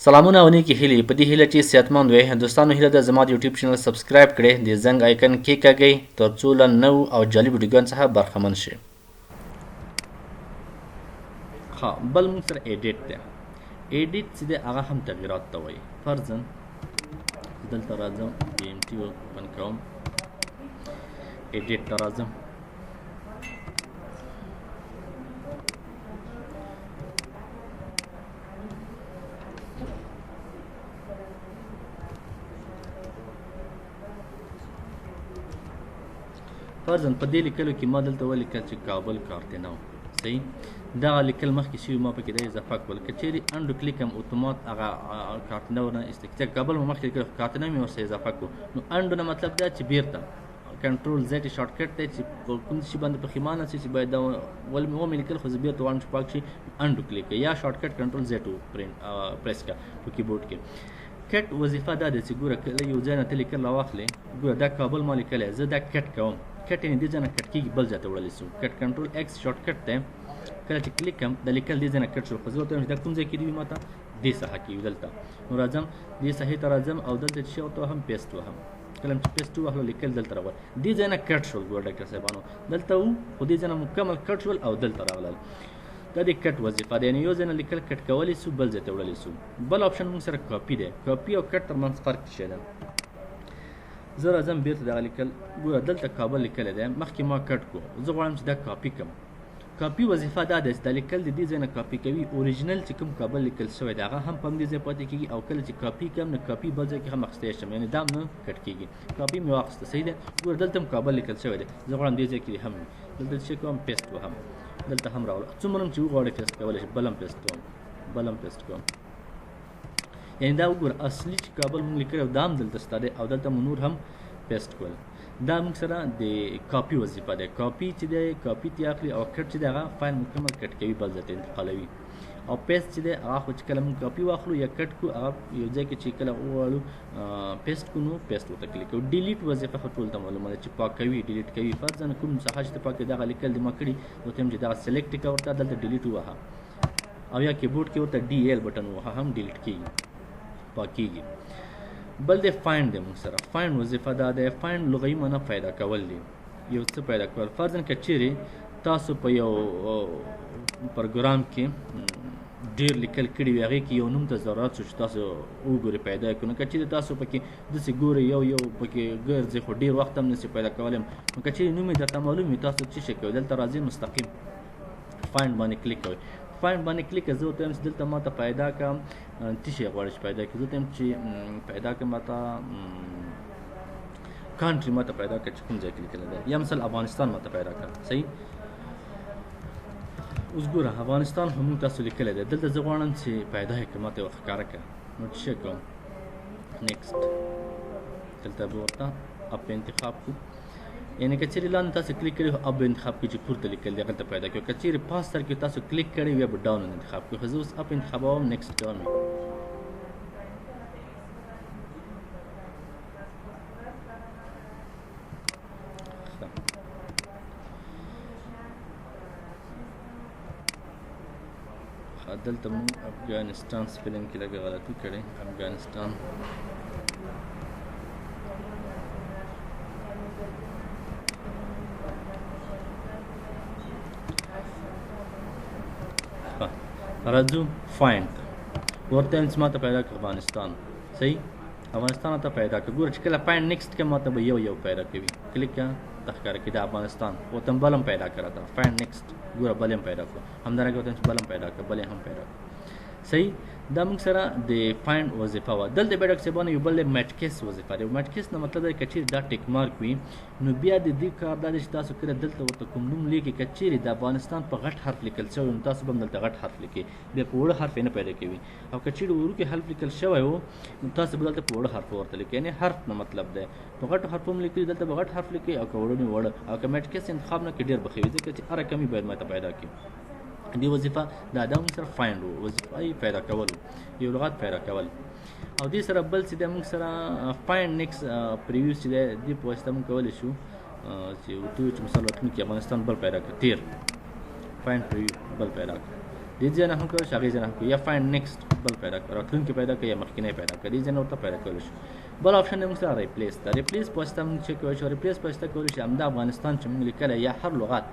سلامونه او نیکی هیلې په دې هیله چې صحتمند وئ. دوستانو هیله ده زما د یوټیوب چینل سبسکرایب کړئ، د زنګ آیکن کېکاږئ ترڅو له نوو او جالب ویډیوګانو څخه برخمن شئ. ها بل موږ سره ایډیټ دی. ایډیټ چې دی هغه هم تغییرات ته وایي. فرضاً دلته راځم PMT اوپن کوم، ایډیټ ته راځم، فرضاً په دې لیکلو کې ما دلته ولیکل چې کابل کارتینو. صحیح، دغه لیکل مخکې شوي ما پکې د اضافه کول. که چیرې انډو کلیک هم اتومات هغه کارتینو نه استفاده کابل مو مخکې لیکل کارتینو مې ورسره اضافه کړو. نو انډو نه مطلب دا چې بیرته کنټرول زیډ شارټ کټ دی چې په کوم شي باندې پښیمانه شي چې باید دا ومې لیکل خو زه بیرته وایم چې پاک شي انډو کلیک یا شارټ کټ کنټرول زیډ پریس کړه په کیبورډ کې. کټ وظیفه دا ده چې ګوره کله یو ځای نه ته لیکل راواخلې، ګوره دا کابل ما لیکلی، زه دا کټ کوم، کټ یعنې دې ځای نه کټ کېږي بل ځای ته وړلی شو. کټ کنټرول ایکس شارټ کټ دی، کله چې کلیک کړم د لیکل دې ځای نه کټ شو. خو زه ورته وایم چې دا کوم ځای کې دي وي ما ته دې ساحه کې وي دلته. نو راځم دې ساحې ته راځم او دلته چې شی ورته وهم پیسټ وهم. کله چې پیسټ ووهلو لیکل دلته راغلل، دې ځای نه کټ شول. ګوره ډاکټر صاحبانو دلته وو خو دې ځای نه مکمل کټ شول او دلته راغلل. دا د کټ وظیفه ده، یعنې یو ځای نه لیکل کټ کولی شو بل ځای ته وړلی شو. بل آپشن موږ سره کاپي دی. کاپي او کټ ترمنځ فرق څه شی ده؟ زه راځم بیرته دغه لیکل، ګوره دلته کابل لیکلی دی، مخکې ما کټ کړو، زه غواړم چې دا کاپي کړم. کاپي وظیفه دا ده چې دا لیکل د دې ځای نه کاپي کوي، اوریجنل چې کوم کابل لیکل شوی دی هغه هم په همدې ځای پاتې کېږي او کله چې کاپي کړم نو کاپي بل ځای کې هم اخیستی شم، یعنې دا هم نه کټ کېږي. کاپي مې واخیسته، صحیح دی. ګوره دلته هم کابل لیکل شوی دی، زه غواړم دې ځای کې هم وي. دلته چې کوم پیسټ وهم، دلته هم راوړه، څومره چې وغواړې پیسټ کولی شي. بل هم پیسټ کوم، بل هم پیسټ کوم، یعنې دا وګوره اصلي چې کابل مونږ لیکلی دا هم دلته شته دی او دلته مو نور هم پیسټ کول. دا موږ سره د کاپي وظیفه ده. کاپي چې دی کاپي تی اخلي او کټ چې دی هغه فایل مکمل کټ کوي بل ځای ته انتقالوي. او پیسټ چې دی هغه خو چې کله موږ کاپي واخلو یا کټ کړو هغه یو ځای کې چې کله وغواړو پیسټ کړو نو پیسټ ورته کلیک کوو. ډیلیټ وظیفه خو ټولو ته معلومه ده چې پاکوي ډیلیټ کوي. فرضاً کوم څخه چې ته پاکوي دغه لیکل دې ما کړي، ورته وایم چې دغه سلیکټ کړه ورته دلته ډیلیټ ووهه او یا کیبورډ کې ورته DL بټن ووهه هم ډیلیټ کېږي، پاکېږي. بل د فایند دی موږ سره. فایند وظیفه دا ده، فایند لغوي معنا پیدا کول دی، یو څه پیدا کول. فرضاً که چیرې تاسو په یو پروګرام کې ډېر لیکل کړي وي هغې کې یو نوم ته ضرورت شو چې تاسو وګورئ پیدا کړو، نو که چیرې تاسو پکې داسې ګورئ یو پکې ګرځئ خو ډېر وخت هم نسئ پیدا کولی، نو که چیرې نوم یې درته معلوم وي تاسو څه شی کوئ، دلته راځئ مستقیم فایند باندې کلیک کوئ. فایند باندې کلیک زه ورته وایم چې دلته ما ته پیدا کړم څه شی غواړئ چې پیدا کړي. زه ورته وایم چې پیدا کړم ما ته کانټري ما ته پیدا کړه چې کوم ځای کې لیکلی دی، یا مثلا افغانستان ما ته پیدا کړه. صحیح، اوس ګوره افغانستان هم موږ تاسو لیکلی دی، دلته زه غواړم چې پیدا یې کړم، ما ته یې ښکاره کړه. نو څه شی کوم؟ نیکسټ، دلته به ورته اپ انتخاب کړو، یعنې که چیرې لاندې تاسو کلیک کړي اپ به انتخاب کړي چې پورته لیکل دی هغلته پیدا کړي. که چیرې پاس سر کې تاسو کلیک کړي یا به ډاون انتخاب کړي. خو زه اوس اپ انتخابوم، نیکسټ کوم. دلته مو افغانستان سپیلنګ کې لږه غلطي کړې، افغانستان. راځو فایند ورته وایم چې ما ته پیدا کړه افغانستان. صحیح، افغانستان ته پیدا کړه. ګوره چې کله فایند نیکسټ کړم ما ته به یو پیدا کوي، کلیک کړه ته ښکاره کړي دا افغانستان. ورته بل هم پیدا کړه ته فایند نیکسټ، ګوره بل هم پیدا کړو. همدارنګه ورته چې بل هم پیدا کړه، بل هم پیدا کړو. صحیح، دا موږ سره د فایند وظیفه وه. دلته بیا ډاکټر صاحبانو یو بل دی میټکس وظیفه دی. میټکس نه مطلب دی که چیرې دا ټیک مارک وي نو بیا د دې کار دا دی چې تاسو کله دلته ورته کوم نوم لیکئ، که چیرې د افغانستان په غټ حرف لیکل شوی نو تاسو به هم دلته غټ حرف لیکئ، بیا په وړه حرف یې نه پیدا کوي. او که چیرې وړوکی حرف لیکل شوی و نو تاسو به دلته په وړه حرف ورته لیکئ، یعنې حرف نه مطلب دی. په غټو حرفو هم لیکئ دلته به غټ حرف لیکئ او که وړه نه وړه. او که میټکس انتخاب نه کړئ ډېر به ښه وي، ځکه چې هره کمی باید ما ته پیدا کړي. دې وظیفه دا موږ سره فایند وظیفه پیدا کول، یو لغت پیدا کول. او دې سره بل چې دی موږ سره فایند نیکسټ پریویوس چې دی دې په واسطه موږ کولی شو چې ورته ووایو چې مثال راتلونکي افغانستان بل پیدا کړه، تیر فایند پریویو بل پیدا کړه. دې ځای نه هم کولی شي هغې ځای نه هم کوي یا فایند نیکسټ بل پیدا کړه راتلونکي پیدا کړه یا مخکینی پیدا کړه دې ځای نه ورته پیدا کولی شو. بل آپشن دی موږ سره ریپلیس ده. ریپلیس په واسطه موږ چې کولی شو ریپلیس په واسطه کولی شي همدا افغانستان چې موږ لیکلی یا هر لغت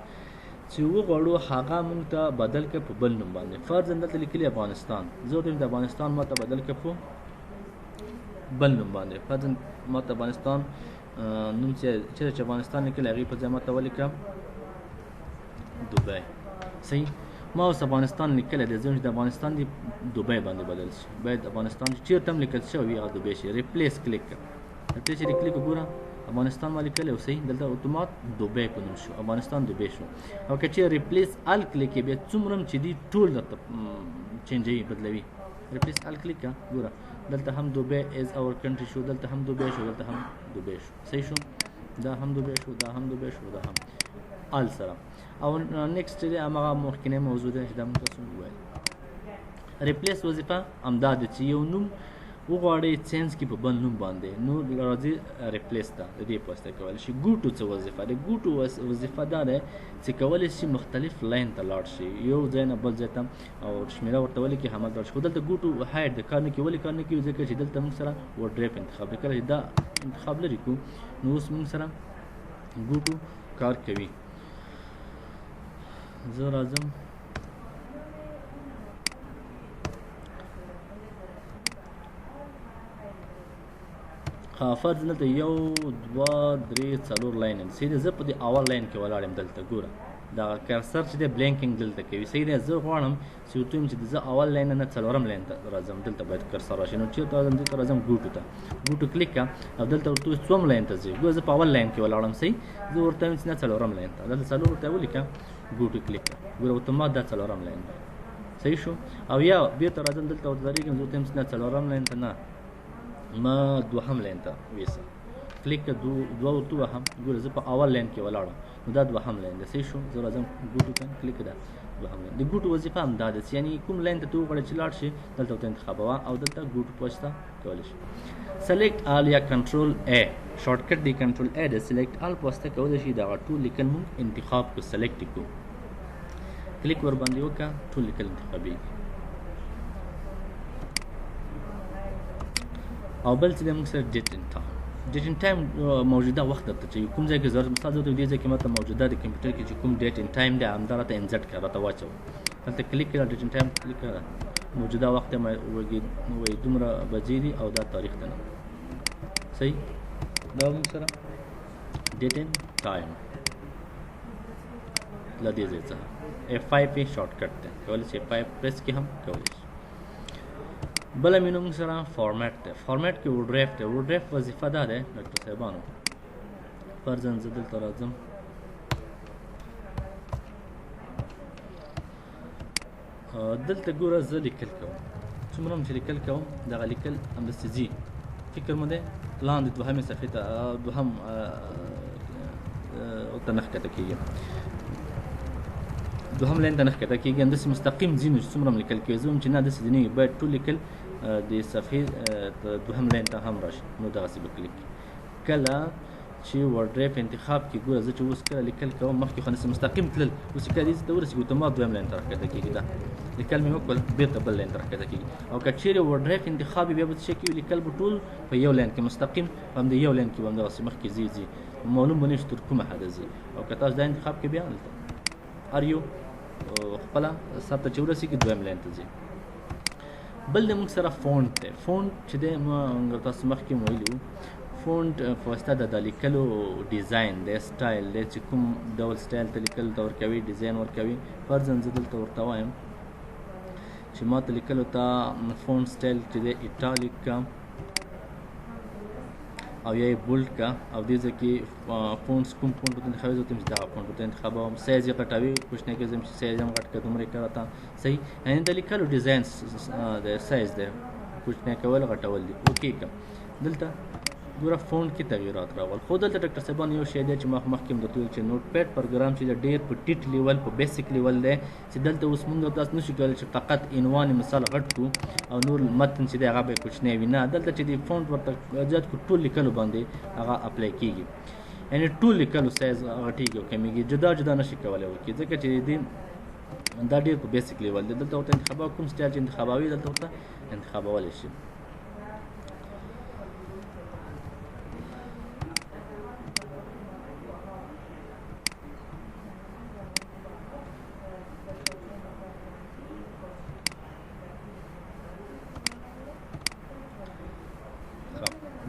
چې وغواړو هغه موږ ته بدل کړه په بل نوم باندې. فرضاً دلته لیکلي افغانستان، زه ورته د افغانستان ما ته بدل کړه په بل نوم باندې. فرضاً ما ته افغانستان نوم چې افغانستان لیکلی هغې په ځای ما ته ولیکم دوبۍ. صحیح، ما اوس افغانستان لیکلی دی، زه د افغانستان دی دوبۍ باندې بدل شي. باید افغانستان چې چېرته هم لیکل شوی وي هغه دوبۍ شي. ریپلیس کلیک کړه، ریپلیس چې کلیک ګوره افغانستان ما لیکلی او صحیح دلته اتومات دوبۍ په نوم شو، افغانستان دوبۍ شو. او که چې ریپلیس ال کلیک کړې بیا څومره هم چې دي ټول درته چینجوي بدلوي. ریپلیس ال کلیک کړه ګوره دلته هم دوبۍ از اور کنټري شو، دلته هم دوبۍ شو، دلته هم دوبۍ شو. صحیح شو، دا هم دوبۍ شو، دا هم دوبۍ شو، دا هم ال سره. او نیکسټ دی هماغه مخکینی موضوع دی چې دا موږ تاسو وویل. ریپلیس وظیفه همدا ده چې یو نوم وغواړئ چینج کړي په بل نوم باندې، نو راځي ریپلیس ته د دې په واسطه کولی شي. ګوټو څه وظیفه ده؟ ګوټو وظیفه دا ده چې کولی شي مختلف لاین ته لاړ شي، یو ځای نه بل ځای ته او شمیره ورته ولیکي همالته لاړ شي. خو دلته ګوټو هایډ د کار نه کوي. ولې کار نه کوي؟ ځکه چې دلته موږ سره ورډریپ انتخاب دی. کله چې دا انتخاب لري کو نو اوس موږ سره ګوټو کار کوي. زه راځم فرض دلته یو دوه درې څلور لاین دي. صحیح دی، زه په دې اول لاین کې ولاړ یم. دلته ګوره دغه کرسر چې دی بلینکینګ دلته کوي. صحیح دی، زه غواړم چې ورته ویم چې زه اول لاین نه څلورم لاین ته راځم. دلته باید کرسر راشي. نو چېرته راځم؟ دلته راځم ګوټو ته. ګوټو کلیک کړه او دلته ورته وایي څوم لاین ته ځي. ګوره زه په اول لاین کې ولاړم. صحیح، زه ورته وایم چې نه څلورم لاین ته. دلته څلور ورته ولیکه، ګوټو کلیک کړه، ګوره اتومات دا څلورم لاین دی. صحیح شو. او یا بېرته راځم دلته ورته درېږم، زه ورته وایم چې نه څلورم لاین ته نه، ما دوهم لاین ته ویسه. کلیک کړه، دوه ورته ووهم. ګوره زه په اول لاین کې ولاړم، نو دا دوهم لاین دی. صحیح شو. زه راځم ګوټو ته کلیک کړه، دوهم لاین. د ګوټو وظیفه همدا ده چې یعنې کوم لاین ته ته وغواړې چې لاړ شي دلته ورته انتخابوه او دلته ګوټو په واسطه کولی شي. سلیکټ آل یا کنټرول ا شارټکټ دی. کنټرول ا د سلیکټ آل په واسطه کولی شي دغه ټول لیکل مونږ انتخاب کړو، سلیکټ یې کړو. کلیک ورباندې وکړه، ټول لیکل انتخابېږي. او بل چې دی موږ سره ډیټ ان ټایم. ډیټ ان ټایم موجوده وخت درته چې کوم ځای کې ضرورت، مثال زه دې ځای کې ماته موجوده د کمپیوټر کې چې کوم ډیټ ان ټایم دی همدا راته انزټ کړه، راته واچوه. دلته کلیک کړه، ډیټ ان ټایم کلیک کړه، موجوده وخت یې وایي دومره بجې دي او دا تاریخ دی نه. صحیح، دا موږ سره ډیټ ان ټایم له دې ځای څخه F5 یې شارټکټ دی، کولی شي F5 پریس کې هم کولی شي. بله مینو موږ سره فارمیټ دی. فارمیټ کې وډریف دی. وډریف وظیفه دا دی ډاکټر صاحبانو، فرضاً زه دلته راځم، دلته ګوره زه لیکل کوم، څومره هم چې لیکل کوم دغه لیکل همداسې ځي. فکر مو دی لاندې دوهمې صفحې ته دوهم ورته نه ښکته کېږي، دوهم لاین ته نه ښکته کېږي، همداسې مستقیم ځي. نو څومره هم لیکل کوي، زه وایم چې نه داسې نه وي، باید ټول لیکل د صفحې دوهم لاین ته هم راشي. نو دغسې به کلیک کله چې ورډریف انتخاب کړي. ګوره زه چې اوس کله لیکل کوم مخکې خو همداسې مستقیم تلل، اوس چې کله دې ته ورسېږي اتومات دویم لاین ته راښکته کېږي. دا لیکل مې وکړل بېرته بل لاین ته راښکته کېږي. او که چیرې ورډریف انتخاب بیا به څه کوي، لیکل به ټول په یو لاین کې مستقیم په همدې یو لاین کې به همدغسې مخکې ځي معلوم به نه شي تر کومه حده ځي. او که تاسو دا انتخاب کړئ بیا دلته هر یو خپله سر ته چې ورسېږي دویم لاین ته ځي. بل د موږ سره فونټ دی. فونټ چې دی موږ تاسو مخکې مو ویلي وو، فونټ په واسطه د لیکلو ډیزاین دی، سټایل دی چې کوم ډول سټایل ته لیکلو ته ورکوي، ډیزاین ورکوي. فرضاً زه دلته ورته وایم چې ما ته لیکلو ته فونټ سټایل چې دی ایټالیک کا او یا یې بولډ کا، او دې ځای کې فونټس کوم فونټ ورته انتخابوي، زه ورته وایم چې دغه فونټ ورته انتخابوم. سایز یې غټوي، کوچنی کې زه چې سایز هم غټ کړه دومره یې کړه راته. صحیح، یعنې د لیکلو ډیزاین د سایز دی کوچنی کول غټول دي. اوکې کړه، دلته ګوره فونټ کې تغیرات راغل. خو دلته ډاکټر صاحبان یو شی دی چې ما مخکې هم درته ویل چې نوټ پیډ پروګرام چې ډېر په ټیټ لیول په بیسیک لیول دی، چې دلته اوس موږ تاسو نشو کولی چې فقط عنوان مثال غټ کړو او نور متن چې دی هغه به یې کوچنی وي. نه، دلته چې دی فونټ ورته زیات کړو ټول لیکلو باندې هغه اپلای کېږي، یعنې ټول لیکلو سایز غټېږي او کمیږي، جدا جدا نشي کولی وکړي، ځکه چې دې دا ډېر په بیسیک لیول دی. دلته ورته انتخابات کوم سټایل چې انتخابوي دلته ورته انتخابولی شي.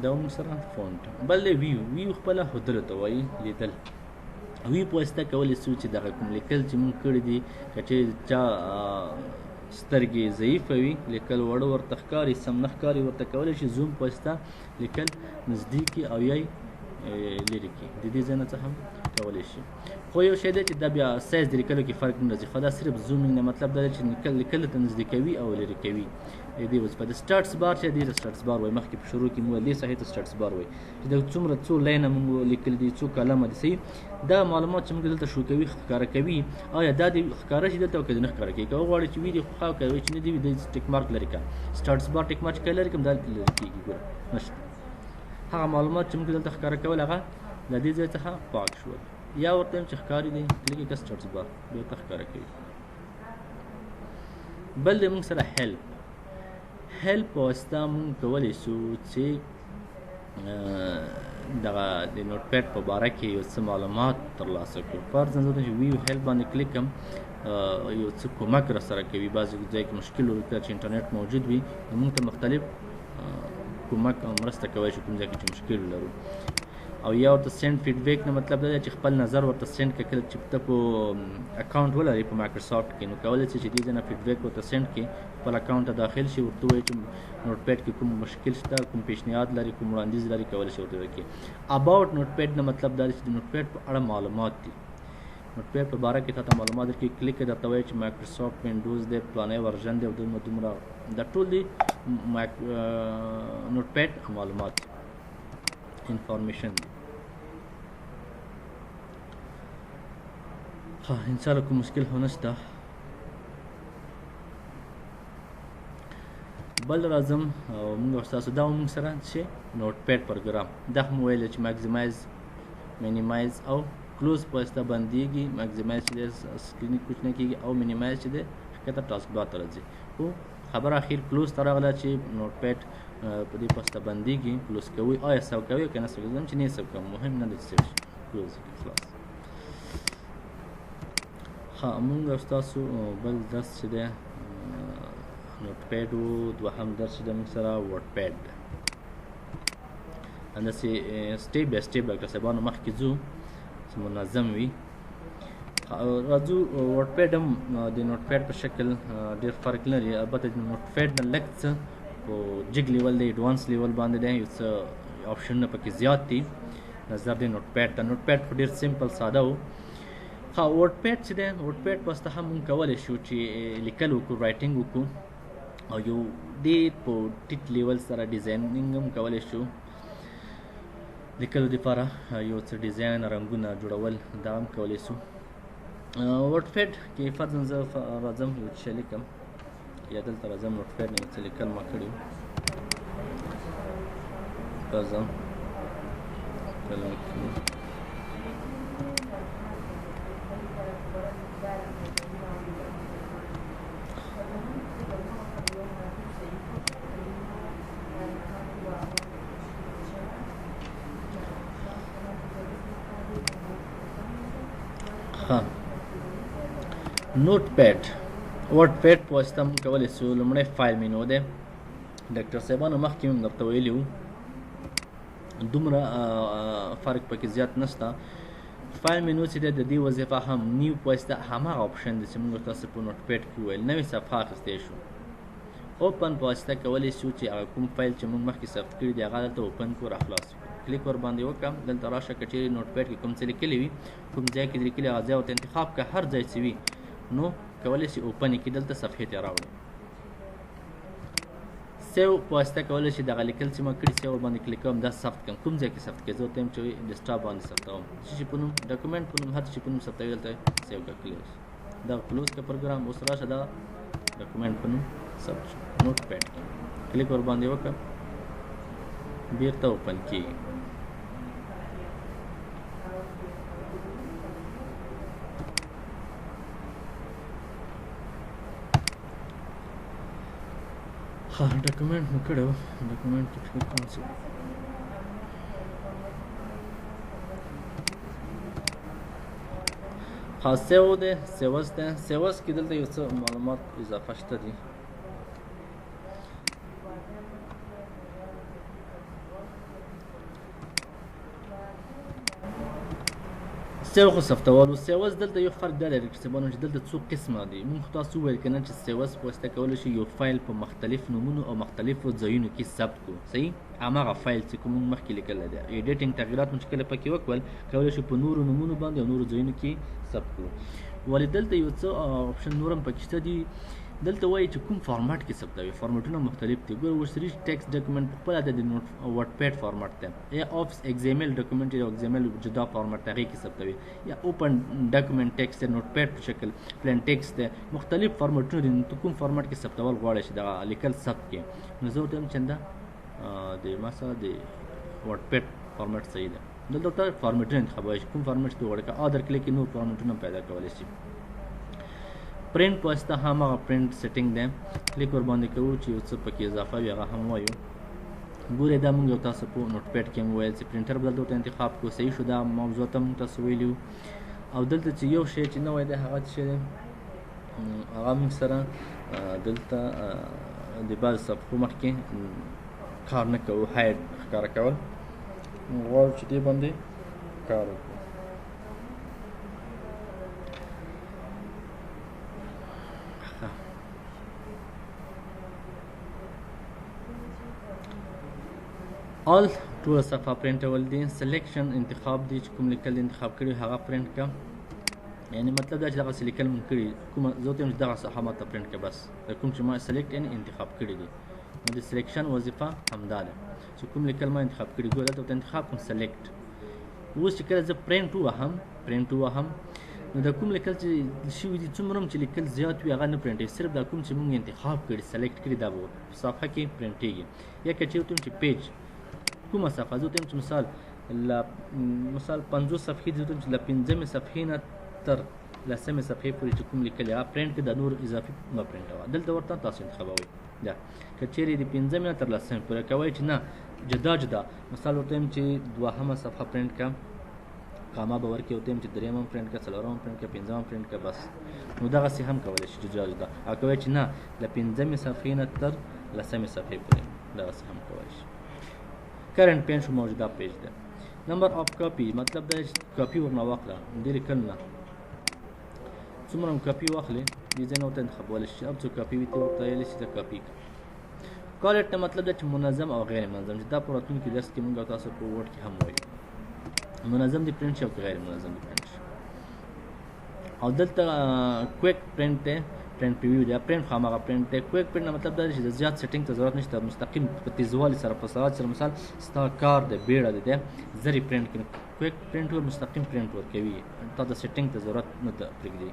دا موږ سره فونټ بل دی ویو خپله ښودلو ته وایي لیدل. وی په واسطه کولی شو چې دغه کوم لیکل چې موږ کړي دي که چیرې چا سترګې ضعیفه وي لیکل وړه ورته ښکاري سم نه ښکاري ورته کولی شي زوم په واسطه لیکل نزدیکي او یا لرې کړي. د دې ځای نه څخه هم کولی شي. خو یو شی دی چې دا بیا سایز د لیکلو کې فرق نه راځي خو دا صرف زومینګ نه مطلب دا دی چې لیکل ته نزدیکوي او لرې کوي. دې وظیفه د سټارټس بار چې دې سټارټس بار وایي مخکې په شروع کې موږ دې صحیح ته سټارټس بار وایي چې د څومره څو لاینه موږ لیکل دي څو کلمه دي صحیح دا معلومات چې موږ دلته شو کوي ښکاره کوي آیا دا دې ښکاره شي دلته او که دې نه ښکاره کوي. که وغواړې چې وي دې خوا کوي چې نه دي وي د ټیک مارک لرې کړه سټارټس بار ټیک مارک چې کله لرې کړم دا لرې کېږي. ګوره نشته هغه معلومات چې موږ دلته ښکاره کول هغه د دې ځای څخه پاک شول. یا ورته هم چې ښکاري دی کلیک یې کړه سټارټس بار بیا ورته ښکاره کوي. بل دی موږ سره هیلپ په واسطه موږ کولی شو چې دغه د نوټ پیډ په باره کې یو څه معلومات ترلاسه کړو. فرضاً زه چې ویو هیلپ باندې کلیک کړم یو څه کومک راسره کوي. بعضې ځای کې مشکل وکړه چې انټرنیټ موجود وي نو موږ ته مختلف کومک او مرسته کولی شو کوم ځای کې چې مشکل لرو. او یا ورته سینډ فیډبیک نه مطلب دا دی چې خپل نظر ورته سینډ کړه. کله چې ته په اکاونټ ولرې په مایکروسافټ کې نو کولی شي چې دې ځای نه فیډبیک ورته سینډ کړي خپل اکاونټ ته داخل شي ورته ووایي چې نوټ پیډ کې کوم مشکل شته کوم پیشنهاد لري کوم وړاندیز لري کولی شي ورته وکړي. اباوټ نوټ پیډ نه مطلب دا دی چې د نوټ پیډ په اړه معلومات دي. نوټ پیډ په باره کې تا ته معلومات درکړي کلیک یې درته وایي چې مایکروسافټ وینډوز دی پلانی ورژن دی او دومره دا ټول دي نوټ پیډ معلومات انفارمیشن دی. انشاءالله کوم مشکل خو نشته. بل راځم او موږ ستاسو دا موږ سره چې نوټ پیډ پروګرام دا هم ویل چې ماکسیمایز مینیمایز او کلوز په واسطه بندېږي. ماکسیمایز چې دی سکرین کوچنی کېږي او مینیمایز چې دی ښکته ټاسک بار ته راځي. خو خبره اخیر کلوز ته راغله چې نوټ پیډ په دې په واسطه بندېږي. کلوز کوئ آیا سیو کوئ که نه سیو کوئ چې نه سیو کوم مهم نه دی چې سیو شي کلوز خلاص. ها موږ ستاسو بل درس چې دی نوټ پیډ و دوهم درس چې دی موږ سره ورډ پیډ همداسې سټیپ بای سټیپ ډاکټر صاحبانو مخکې ځو چې منظم وي. راځو ورډ پیډ هم د نوټ پیډ په شکل ډېر فرق لري. البته د نوټ پیډ نه لږ څه په جګ لیول دی ایډوانس لیول باندې دی یو څه آپشنونه پکې زیات دي نظر دی نوټ پیډ ته. نوټ پیډ خو ډېر سمپل ساده و. ها ورډ پیډ چې دی ورډ پیډ په واسطه هم موږ کولی شو چې لیکل وکړو رایټینګ وکړو او یو ډېر په ټیټ لیول سره ډیزاینینګ هم کولی شو لیکلو دپاره یو څه ډیزاین رنګونه جوړول دا هم کولی شو. ورډ پیډ کې فرضاً زه راځم یو څه لیکم یا دلته راځم نوټ پیډ نه یو څه لیکل ما کړي راځم نوټ پیډ ورډ پیډ په واسطه موږ کولی شو لومړی فایل مینو دی ډاکټر صاحبانو مخکې هم درته ویلي وو دومره فرق پکې زیات نشته. فایل مینو چې دی د دې وظیفه هم نیو په واسطه هماغه اپشن دی چې موږ تاسو په نوټ پیډ کې ویل نوې صفحه اخیستی شو. اوپن په واسطه کولی شو چې هغه کوم فایل چې موږ مخکې ثبت کړي دي هغه دلته اوپن کړو راخلاص کړو. کلیک ور باندې وکړم دلته راشه که چیرې نوټ پیډ کې کوم څه لیکلي وي کوم ځای کې لیکلي هغه ځای ورته انتخاب کړه هر ځای چې وي نو کولی شي اوپن یې کړي دلته صفحې ته راوړي. سیو په واسطه کولی شي دغه لیکل چې ما کړي سیو ور باندې کلیک کوم دا ثبت کړم کوم ځای کې ثبت کړي زه ورته یم چې ډیسکټاپ باندې ثبتوم څه شي په نوم ډاکومنټ په نوم هر شي په نوم ثبتوي دلته سیو کړه کلیوز دا کلوز کړه پروګرام اوس راشه دا ډاکومنټ په نوم ثبت شو نوټ پیډ کې کلیک ور باندې وکړه بیرته اوپن کېږي. ها ډاکومنټ مو کړی و ډاکومنټ کې کلیک کوم چې ها سیو دی سیوس دی سیوس کې دلته یو څه معلومات اضافه شته دي سیو خو سفتوالو سیوس دلته یو فرق دا لري چې دلته څو قسمه دي موږ تاسو وویل کنه چې سیوس په واسطه کولی شي یو فایل په مختلف نومونو او مختلفو ځایونو کې ثبت کړو صحیح هماغه فایل چې کوم مخکې لیکلی دی ایډیټینګ تغییرات مو چې کله پکې وکړل کولی شو په نورو نومونو باندې او نورو ځایونو کې ثبت کړو ولې دلته یو څه اپشن نور هم پکې شته دي دلته وایي چې کوم فارمټ کې ثبتوي فارمټونه مختلف دي ګوره اوس ریچ ټیکسټ ډاکومنټ په خپله د ورډ پیډ فارمټ دی یا اوفس ایکزیمل ډاکومنټ یا ایکزیمل جدا فارمټ هغې کې ثبتوي یا اوپن ډاکومنټ ټیکسټ دی نوټ پیډ په شکل پلین ټیکسټ دی مختلف فارمټونه دي نو ته کوم فارمټ کې ثبتول غواړې چې دغه لیکل ثبت کړې نو زه ورته وایم چې دا د مثلا د ورډ پیډ فارمټ صحیح ده دلته ورته فارمټونه انتخابولی شي کوم فارمټ چې ته غواړې که ادر کلیک کې نور فارمټونه پیدا کولی شي پرنټ په واسطه هماغه پرنټ سیټینګ دی کلیک ور باندې کوو چې یو څه پکې اضافه وي هغه هم وایو ګورئ دا موږ یو تاسو په نوټ پیډ کې هم ویل چې پرنټر به دلته ورته انتخاب کړو صحیح شو دا موضوع ته موږ تاسو ویلي او دلته چې یو شی چې نوی دی هغه څه شی دی هغه موږ سره دلته د بعضو صفحو مخکې کار نه کوو هاید ښکاره کول غواړو چې دې باندې کار وکړو آل ټوله صفحه پرنټول دي سلیکشن انتخاب دی چې کوم لیکل انتخاب کړي هغه پرنټ کا یعنی مطلب دا چې دغسې لیکل مونږ کړي کومه زه ورته وایم چې دغه صفحه ماته پرنټ کړه بس د کوم چې ما سلیکټ یعنې انتخاب کړي دي نو د سلیکشن وظیفه همدا ده چې کوم لیکل ما انتخاب کړي ګوره دلته ورته انتخاب کوم سلیکټ اوس چې کله زه پرنټ ووهم نو د کوم لیکل چې شوي دي څومره هم چې لیکل زیات وي هغه نه پرنټېږي صرف دا کوم چې مونږ انتخاب کړي سلیکټ کړي دا به په صفحه کې پرنټېږي یا که چېرته چې پیج کومه صفحه زه ورته وایم چې مثال 50 صفحې دي زه ورته وایم چې له 5مې صفحې نه تر 10مې صفحې پورې چې کوم لیکل هغه پرنټ کړي دا نور اضافي مه پرنټوه دلته ورته تاسو انتخابوئ دا که چیرې د 5مې نه تر 10مې پورې کوئ چې نه جدا مثال ورته وایم چې 2مه صفحه پرنټ کړه کاما به ورکړي ورته وایم چې 3مه پرنټ کړه 4مه پرنټ کړه 5مه پرنټ کړه بس نو دغسې هم کولی شي جدا او کوئ چې نه له 5مې صفحې نه تر 10مې صفحې پورې دغسې هم کولی شي کرنٹ پین شو موجوده پیج ده نمبر اف کاپی مطلب دا کاپی ورنه واخله دې لیکل نه څومره هم کاپي واخلې دې ځای نه ورته انتخابولی شي هر څو کاپي وي ته ورته ویلی شي د کاپي کالټ نه مطلب دا چې منظم او غیر منظم چې دا په راتلونکي درس کې مونږ او تاسو په ورډ کې هم وایو منظم دې پرنټ شي او که غیر منظم دې پرنټ شي او دلته کویک پرنټ دی پرنټ پریویو دی پرنټ خو هماغه پرنټ دی کویک پرنټ مطلب دا دی چې د زیات سیټینګ ته ضرورت نشته مستقیم په تیزوالي سره په سرعت سره مثال ستا کار دی بیړه دی زر یې پرنټ کړي کویک پرنټ ور مستقیم پرنټ ورکوي تا د سیټینګ ته ضرورت نه ده پرېږدي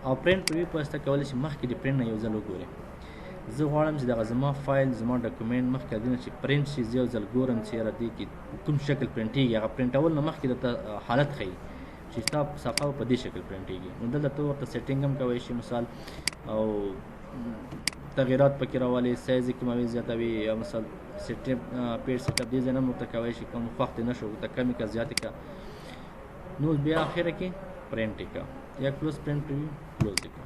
او پرنټ پریویو په واسطه کولی شي مخکې د پرنټ نه یو ځل وګورې زه غواړم چې دغه زما فایل زما ډاکومنټ مخکې د دې نه چې پرنټ شي زه یو ځل ګورم چې یاره دې کې کوم شکل پرنټېږي هغه پرنټول نه مخکې درته حالت ښیي چې ستا صفحه په دې شکل پرنټېږي نو دلته ته ورته سیټینګ هم کولی شي مثال او تغییرات پکې راولي سایز یې کموي زیاتوي یا مثال پیج سیټ اپ دې ځای نه هم ورته کولی شي کوم خوښ دې نه شو ورته کمې کړه زیاتې کړه نو بیا اخره کې پرنټ یې کړه یا کلوز پرنټ پریویو کلوز یې کړه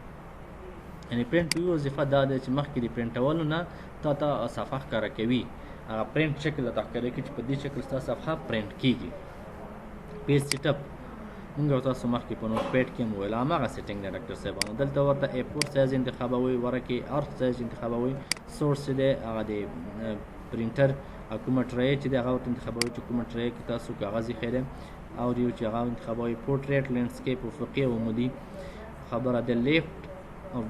یعنې پرنټ پریویو وظیفه دا ده چې مخکې د پرنټولو نه تا ته صفحه ښکاره کوي هغه پرنټ شکل درته ښکاره کوي چې په دې شکل ستا صفحه پرنټ کېږي پیج سیټ اپ مونږ او تاسو مخکې په نوټ پیډ کې هم ویل هماغه سیټینګ دی ډاکټر صاحبانو دلته ورته A4 سایز انتخابوئ ورکې ارت سایز انتخابوئ سورس چې دی هغه د پرنټر او کومه ټرای چې دی هغه ورته انتخابوئ چې کومه ټرای کې تاسو کاغذ ایښی دی او یو چې هغه انتخابوئ پورټریټ لینډسکیپ افقي او عمودي خبره د لیفټ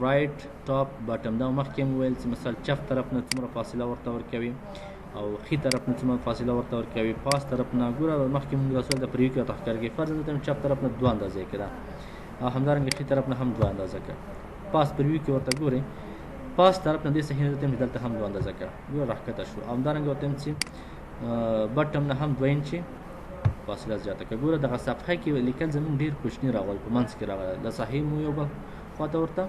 رایټ ټاپ باټم دا مخکې هم ویل چې مثال چپ طرف نه څومره فاصله ورته ورکوي او ښي طرف نه څومره فاصله ورته ورکوي پاس طرف نه ګوره مخکې مونږ رسول د پریویو کې راته ښکاره کوي فرض نه چپ طرف نه 2 اندازه یې کړه او همدارنګه ښي طرف نه هم 2 اندازه کړه پاس پریویو کې ورته ګورئ پاس طرف نه دې صحیح نه ته دلته هم 2 اندازه کړه ګوره راښکته شو او همدارنګه ورته چې بټم نه هم 2 انچې فاصله زیاته کړه ګوره دغه صفحه کې لیکل زموږ ډېر کوچني راغلل په منځ کې راغله له صحیح مو یو بل خواته ورته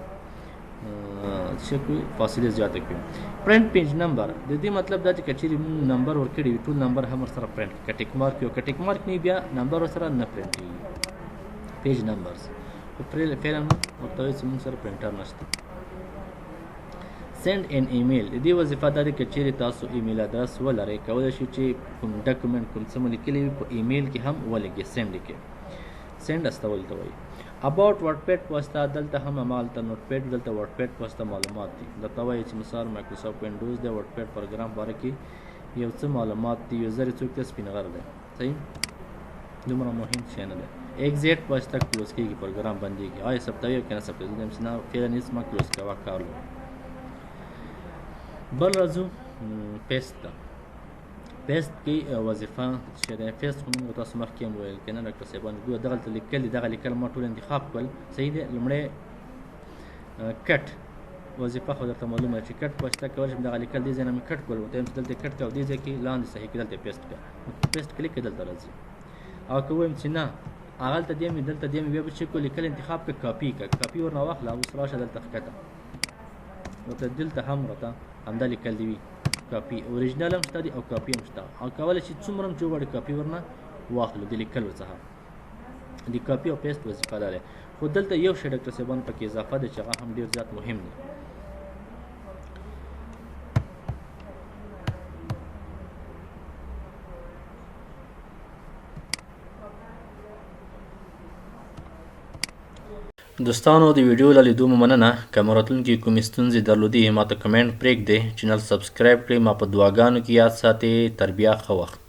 څه کوي فاصله زیاته کوي. پرنټ پیج نمبر د دې مطلب دا چې کچېرې موږ نمبر ورکړی وي ټول نمبر هم ورسره پرنټ کړي. که ټیک مارک وي او که ټیک مارک نه وي بیا نمبر ورسره نه پرنټ کېږي. پیج نمبرز خو فعلا ورته وایي چې موږ سره پرنټر نشته. سینډ ان ایمیل د دې وظیفه دا ده که چیرې تاسو ایمیل ادرس ولرئ کولی شئ چې کوم ډاکومنټ کوم څه مو لیکلي وي په ایمیل کې هم ولګئ. سینډ یې کړئ. سینډ استول ته وایي. اباوټ ورډ پیډ په واسطه دلته هم همالته نوټ پیډ دلته ورډ پیډ په واسطه معلومات دي. درته وایي چې مثال مایکروسافټ وینډوز دی ورډ پیډ پروګرام باره کې یو څه معلومات دي. یوزر یې څوک دی سپین غر دی. صحیح دومره مهم شی نه دی. ایگزیټ په واسطه کلوز کېږي پروګرام بندېږي. آیا ثبتوي او که نه ثبتوي زه وایم چې نه فعلا هېڅ مه کلوز کوه کار لرو. بل راځو پیسټ ته. پیسټ کې وظیفه چې دی پیسټ خو موږ تاسو مخکې هم ویل که نه ډاکټر صاحبان ګوره دغلته لیکل دي دغه لیکل ما ټول انتخاب کړل. صحیح دی. لومړی کټ وظیفه خو درته معلومه ده چې کټ په واسطه کولی شم دغه لیکل دې ځای نه مې کټ کړل ورته وایم چې دلته یې کټ کړه او دې ځای کې لاندې صحیح کې دلته یې پیسټ کړه. پیسټ کلیک کړه دلته راځي. او که ووایم چې نه هغلته دې مې دلته دې مې بیا به چې کو لیکل انتخاب کړه کاپي کړه. کاپي ورنه واخله اوس راشه دلته ښکته ورته دلته هم راته همدا لیکل دي وي کاپي. اوریجنل هم شته دي او کاپي هم شته او کولی شي څومره هم چې وغواړې کاپي ورنه واخلو د لیکلو څخه. د کاپي او پیسټ وظیفه دا دی. خو دلته یو شی ډاکټر صاحبان پکې اضافه ده چې هغه هم ډېر زیات مهم دی. دوستانو د ویډیو له لیدو مو مننه. که مو راتلونکي کومې ستونزې درلودې ما ته کمنټ پرېږدئ. چینل سبسکرایب کړئ. ما په دعاګانو کې یاد ساتئ. تر بیا ښه وخت.